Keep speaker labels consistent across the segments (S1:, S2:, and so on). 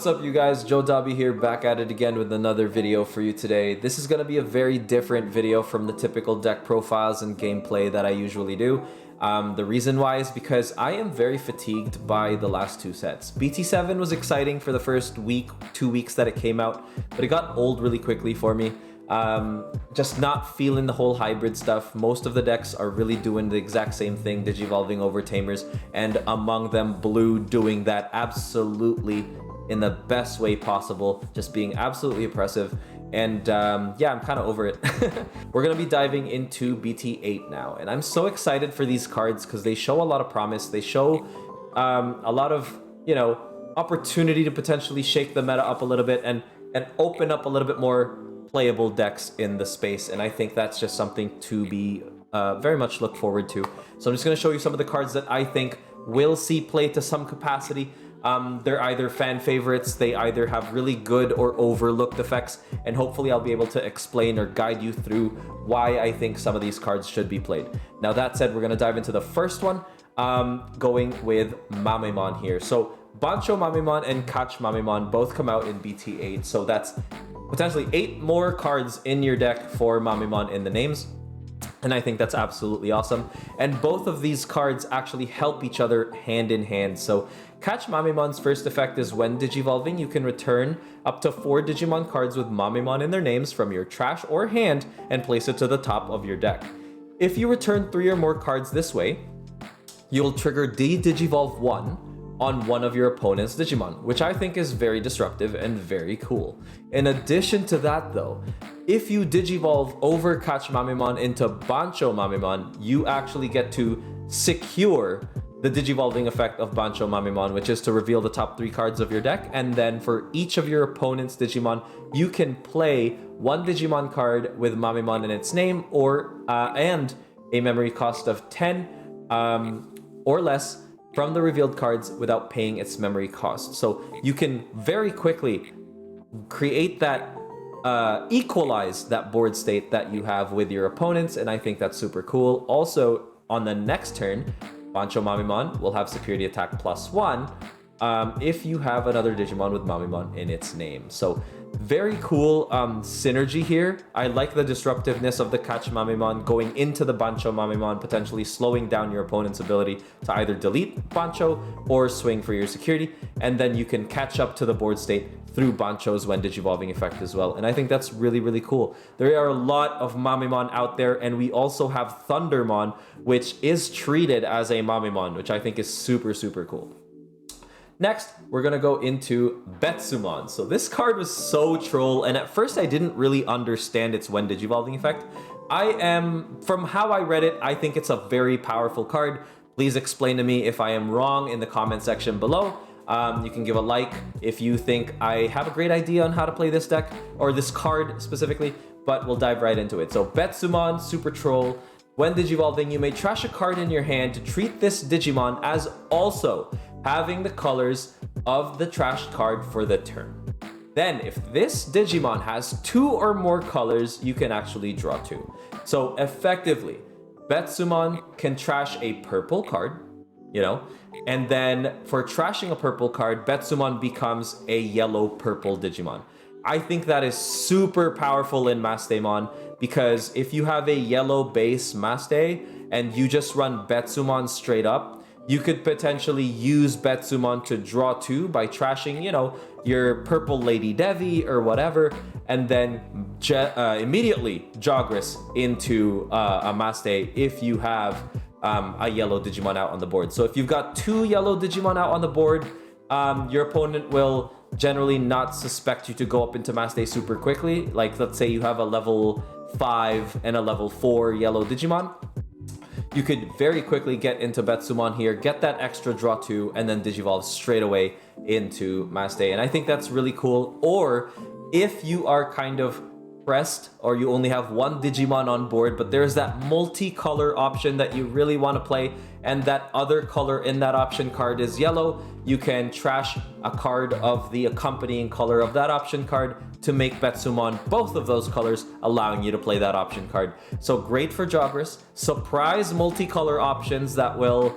S1: What's up, you guys? Joe Dobby here, back at it again with another video for you today. This is going to be a very different video from the typical deck profiles and gameplay that I usually do. The reason why is because I am very fatigued by the last two sets. BT7 was exciting for the first week, 2 weeks that it came out, but it got old really quickly for me. Just not feeling the whole hybrid stuff. Most of the decks are really doing the exact same thing, digivolving over tamers, and among them blue doing that absolutely in the best way possible, just being absolutely oppressive. And yeah, I'm kind of over it. We're gonna be diving into BT8 now, and I'm so excited for these cards because they show a lot of promise. They show a lot of, you know, opportunity to potentially shake the meta up a little bit and open up a little bit more playable decks in the space, and I think that's just something to be very much look forward to. So I'm just going to show you some of the cards that I think will see play to some capacity. They're either fan favorites, they either have really good or overlooked effects, and hopefully I'll be able to explain or guide you through why I think some of these cards should be played. Now that said, we're going to dive into the first one, going with Mamemon here. So Bancho Mamemon and Catch Mamemon both come out in BT8, so that's potentially 8 more cards in your deck for Mamemon in the names. And I think that's absolutely awesome. And both of these cards actually help each other hand in hand. So Catch Mamemon's first effect is when digivolving, you can return up to 4 Digimon cards with Mamemon in their names from your trash or hand and place it to the top of your deck. If you return 3 or more cards this way, you'll trigger Digivolve 1 on one of your opponent's Digimon, which I think is very disruptive and very cool. In addition to that though, if you Digivolve over Catch Mamemon into Bancho Mamemon, you actually get to secure the Digivolving effect of Bancho Mamemon, which is to reveal the top 3 cards of your deck, and then for each of your opponent's Digimon, you can play 1 Digimon card with Mamemon in its name, or and a memory cost of 10 or less from the revealed cards without paying its memory cost. So you can very quickly create that, equalize that board state that you have with your opponents, and I think that's super cool. Also, on the next turn, Bancho Mamemon will have security attack +1 if you have another Digimon with Mamemon in its name. So very cool synergy here. I like the disruptiveness of the Catch Mamemon going into the Bancho Mamemon, potentially slowing down your opponent's ability to either delete Bancho or swing for your security, and then you can catch up to the board state through Bancho's when digivolving effect as well. And I think that's really, really cool. There are a lot of Mamemon out there, and we also have Thundermon, which is treated as a Mamemon, which I think is super, super cool. Next, we're gonna go into Betsumon. So this card was so troll, and at first I didn't really understand its when digivolving effect. From how I read it, I think it's a very powerful card. Please explain to me if I am wrong in the comment section below. You can give a like if you think I have a great idea on how to play this deck, or this card specifically, but we'll dive right into it. So Betsumon, super troll. When digivolving, you may trash a card in your hand to treat this Digimon as also having the colors of the trashed card for the turn. Then, if this Digimon has 2 or more colors, you can actually draw 2. So effectively, Betsumon can trash a purple card, you know, and then for trashing a purple card, Betsumon becomes a yellow-purple Digimon. I think that is super powerful in Mastemon, because if you have a yellow base Maste and you just run Betsumon straight up, you could potentially use Betsumon to draw 2 by trashing, you know, your purple Lady Devi or whatever, and then immediately Jogress into a Maste if you have a yellow Digimon out on the board. So if you've got 2 yellow Digimon out on the board, your opponent will generally not suspect you to go up into Maste super quickly. Like, let's say you have a level 5 and a level 4 yellow Digimon. You could very quickly get into Betsumon here, get that extra draw 2, and then digivolve straight away into Maste. And I think that's really cool. Or if you are kind of pressed, or you only have 1 Digimon on board, but there's that multicolor option that you really want to play, and that other color in that option card is yellow, you can trash a card of the accompanying color of that option card to make Betsumon both of those colors, allowing you to play that option card. So great for joggers, surprise multicolor options that will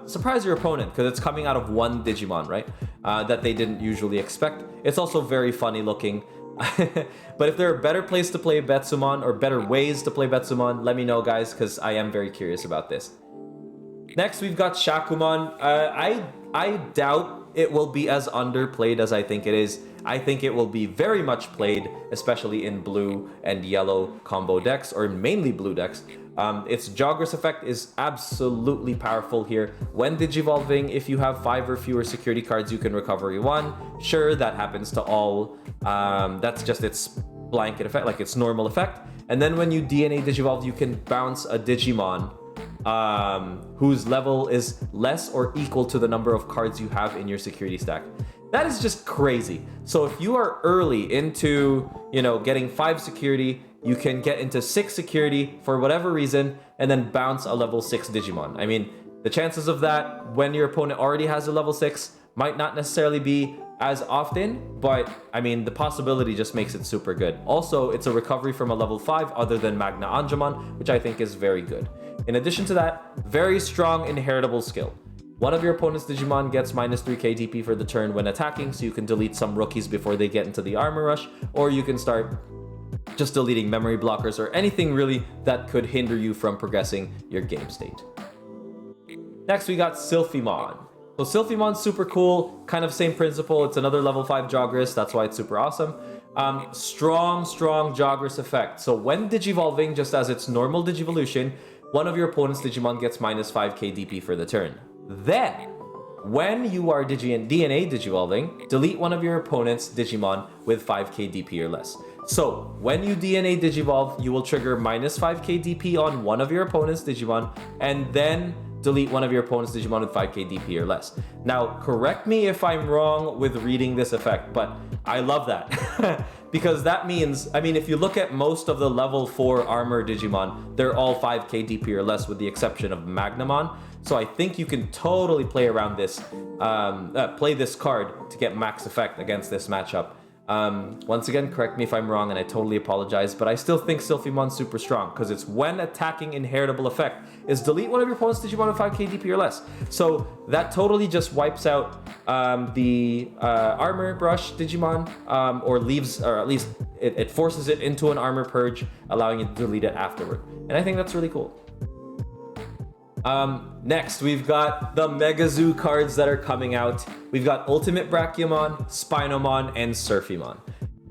S1: surprise your opponent because it's coming out of one Digimon, right? That they didn't usually expect. It's also very funny looking. But if there are better plays to play Betsumon or better ways to play Betsumon, let me know, guys, because I am very curious about this. Next, we've got Shakumon. I doubt it will be as underplayed as I think it is. I think it will be very much played, especially in blue and yellow combo decks, or mainly blue decks. Its Jogress effect is absolutely powerful here. When digivolving, if you have 5 or fewer security cards, you can recovery 1. Sure, that happens to all. That's just its blanket effect, like its normal effect. And then when you DNA digivolve, you can bounce a Digimon whose level is less or equal to the number of cards you have in your security stack. That is just crazy. So if you are early into, getting 5 security, you can get into 6 security for whatever reason, and then bounce a level 6 Digimon. I mean, the chances of that when your opponent already has a level 6 might not necessarily be as often, but I mean, the possibility just makes it super good. Also, it's a recovery from a level 5 other than Magna Angemon, which I think is very good. In addition to that, very strong inheritable skill. One of your opponent's Digimon gets minus 3 KDP for the turn when attacking, so you can delete some rookies before they get into the armor rush, or you can start just deleting memory blockers or anything really that could hinder you from progressing your game state. Next, we got Selfiemon. So Selfiemon's super cool, kind of same principle. It's another level 5 Jogress, that's why it's super awesome. Strong Jogress effect. So when digivolving, just as its normal digivolution, one of your opponent's Digimon gets minus 5 KDP for the turn. Then, when you are DNA digivolving, delete one of your opponent's Digimon with 5k DP or less. So, when you DNA digivolve, you will trigger minus 5k DP on one of your opponent's Digimon, and then delete one of your opponent's Digimon with 5k DP or less. Now, correct me if I'm wrong with reading this effect, but I love that. Because that means, if you look at most of the level 4 armor Digimon, they're all 5k DP or less with the exception of Magnamon. So I think you can totally play around this, play this card to get max effect against this matchup. Once again, correct me if I'm wrong, and I totally apologize, but I still think Selfiemon's super strong because it's when attacking inheritable effect is delete one of your opponent's Digimon with 5k DP or less. So that totally just wipes out the armor brush Digimon, or leaves, or at least it forces it into an armor purge, allowing you to delete it afterward. And I think that's really cool. Next, we've got the Mega Zoo cards that are coming out. We've got Ultimate Brachiomon, Spinomon, and Surfymon.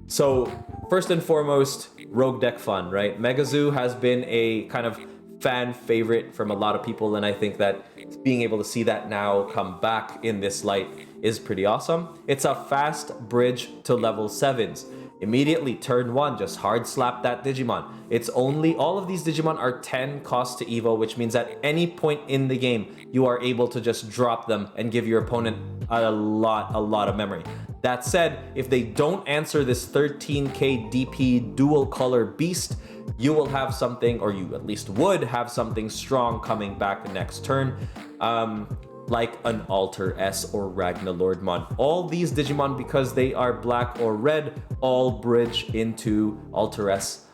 S1: So, first and foremost, Rogue Deck fun, right? Mega Zoo has been a kind of fan favorite from a lot of people, and I think that being able to see that now come back in this light is pretty awesome. It's a fast bridge to level 7s. Immediately, turn 1, just hard slap that Digimon. It's only, all of these Digimon are 10 cost to Evo, which means at any point in the game, you are able to just drop them and give your opponent a lot of memory. That said, if they don't answer this 13k DP dual color beast, you will have something, or you at least would have something strong coming back the next turn. Like an Alter S or Ragnalordmon. All these Digimon, because they are black or red, all bridge into Alter S.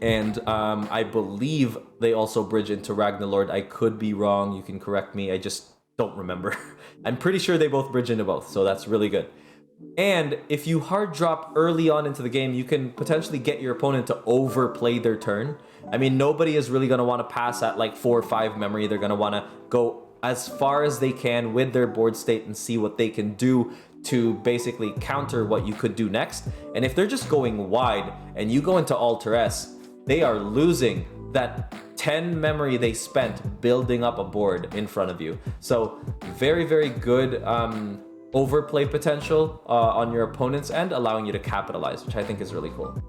S1: And I believe they also bridge into Ragnalord. I could be wrong, you can correct me, I just don't remember. I'm pretty sure they both bridge into both, so that's really good. And if you hard drop early on into the game, you can potentially get your opponent to overplay their turn. Nobody is really going to want to pass at like 4 or 5 memory. They're going to want to go as far as they can with their board state and see what they can do to basically counter what you could do next. And if they're just going wide and you go into Alter S, they are losing that 10 memory they spent building up a board in front of you. So very good overplay potential on your opponent's end, allowing you to capitalize, which I think is really cool.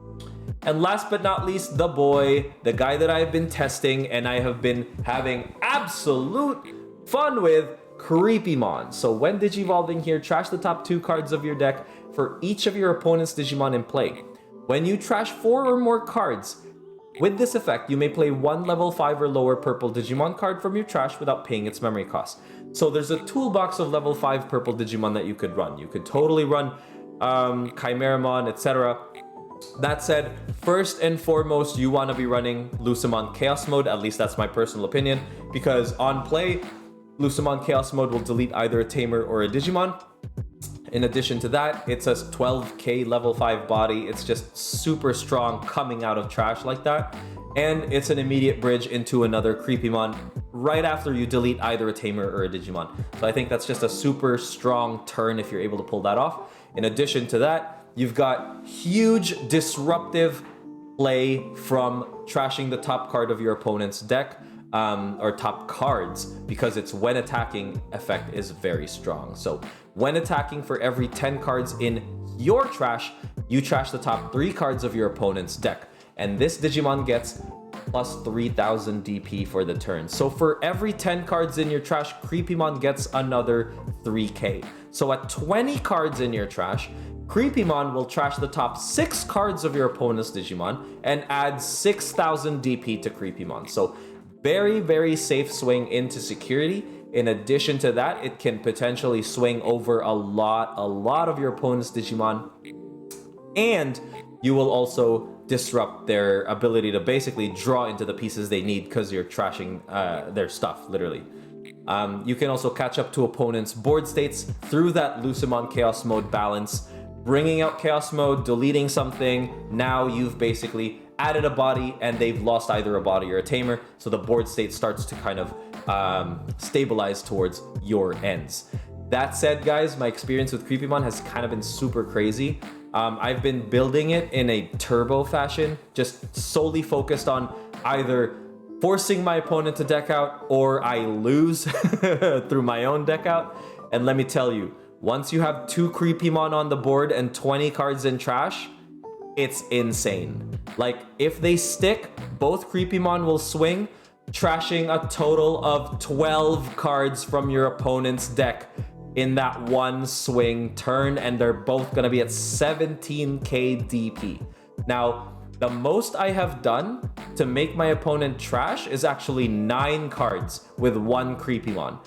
S1: And last but not least, the boy, the guy that I've been testing and I have been having absolute fun with, Creepymon. So when digivolving here, trash the top 2 cards of your deck for each of your opponent's Digimon in play. When you trash 4 or more cards, with this effect, you may play 1 level 5 or lower purple Digimon card from your trash without paying its memory cost. So there's a toolbox of level 5 purple Digimon that you could run. You could totally run Chimeramon, etc. That said, first and foremost, you want to be running Lucemon Chaos Mode, at least that's my personal opinion, because on play, Betsumon Chaos Mode will delete either a Tamer or a Digimon. In addition to that, it's a 12k level 5 body. It's just super strong coming out of trash like that. And it's an immediate bridge into another Creepymon right after you delete either a Tamer or a Digimon. So I think that's just a super strong turn if you're able to pull that off. In addition to that, you've got huge disruptive play from trashing the top card of your opponent's deck, or top cards, because its when attacking effect is very strong. So when attacking, for every 10 cards in your trash, you trash the top 3 cards of your opponent's deck. And this Digimon gets plus 3000 DP for the turn. So for every 10 cards in your trash, Creepymon gets another 3k. So at 20 cards in your trash, Creepymon will trash the top 6 cards of your opponent's Digimon and add 6000 DP to Creepymon. So very, very safe swing into security. In addition to that, it can potentially swing over a lot of your opponent's Digimon. And you will also disrupt their ability to basically draw into the pieces they need because you're trashing their stuff, literally. You can also catch up to opponents' board states through that Betsumon Chaos Mode balance, bringing out Chaos Mode, deleting something. Now you've basically added a body and they've lost either a body or a Tamer, so the board state starts to kind of stabilize towards your ends. That said, guys, my experience with Creepymon has kind of been super crazy. I've been building it in a turbo fashion, just solely focused on either forcing my opponent to deck out or I lose through my own deck out. And let me tell you, once you have 2 Creepymon on the board and 20 cards in trash, it's insane. Like, if they stick, both Creepymon will swing, trashing a total of 12 cards from your opponent's deck in that one swing turn, and they're both gonna be at 17k DP. Now, the most I have done to make my opponent trash is actually 9 cards with 1 Creepymon.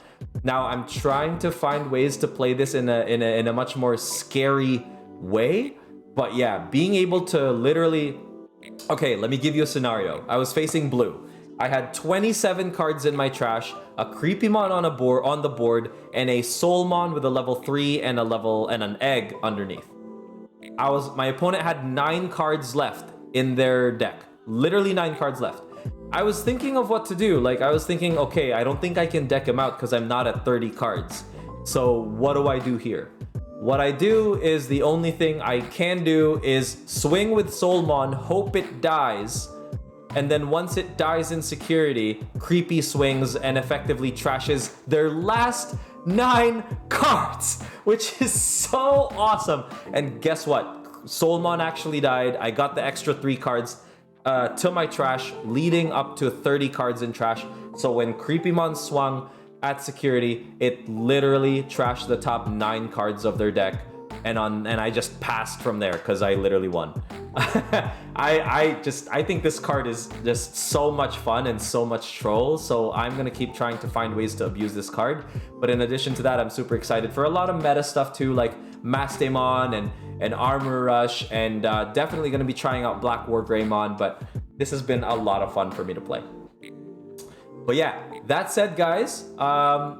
S1: Now, I'm trying to find ways to play this in a much more scary way, but yeah, being able to literally... Okay, let me give you a scenario. I was facing blue. I had 27 cards in my trash, a Creepymon on the board, and a Soulmon with a level 3 and an egg underneath. My opponent had 9 cards left in their deck. Literally 9 cards left. I was thinking of what to do. Like, I was thinking, okay, I don't think I can deck him out because I'm not at 30 cards. So what do I do here? What I do is, the only thing I can do is swing with Soulmon, hope it dies, and then once it dies in security, Creepy swings and effectively trashes their last 9 cards, which is so awesome. And guess what? Soulmon actually died. I got the extra 3 cards to my trash, leading up to 30 cards in trash. So when Creepymon swung at security, it literally trashed the top 9 cards of their deck, and I just passed from there because I literally won. I think this card is just so much fun and so much troll, so I'm gonna keep trying to find ways to abuse this card. But in addition to that, I'm super excited for a lot of meta stuff too, like Mastemon and Armor Rush, and definitely gonna be trying out Black War Greymon, but this has been a lot of fun for me to play. But yeah, that said, guys,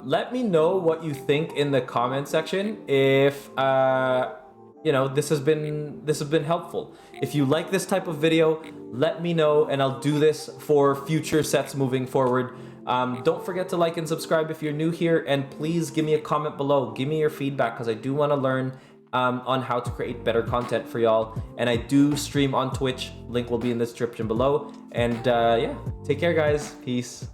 S1: let me know what you think in the comment section if you know, this has been helpful. If you like this type of video, let me know, and I'll do this for future sets moving forward. Don't forget to like and subscribe if you're new here, and please give me a comment below. Give me your feedback, because I do want to learn on how to create better content for y'all. And I do stream on Twitch. Link will be in the description below. And yeah, take care, guys. Peace.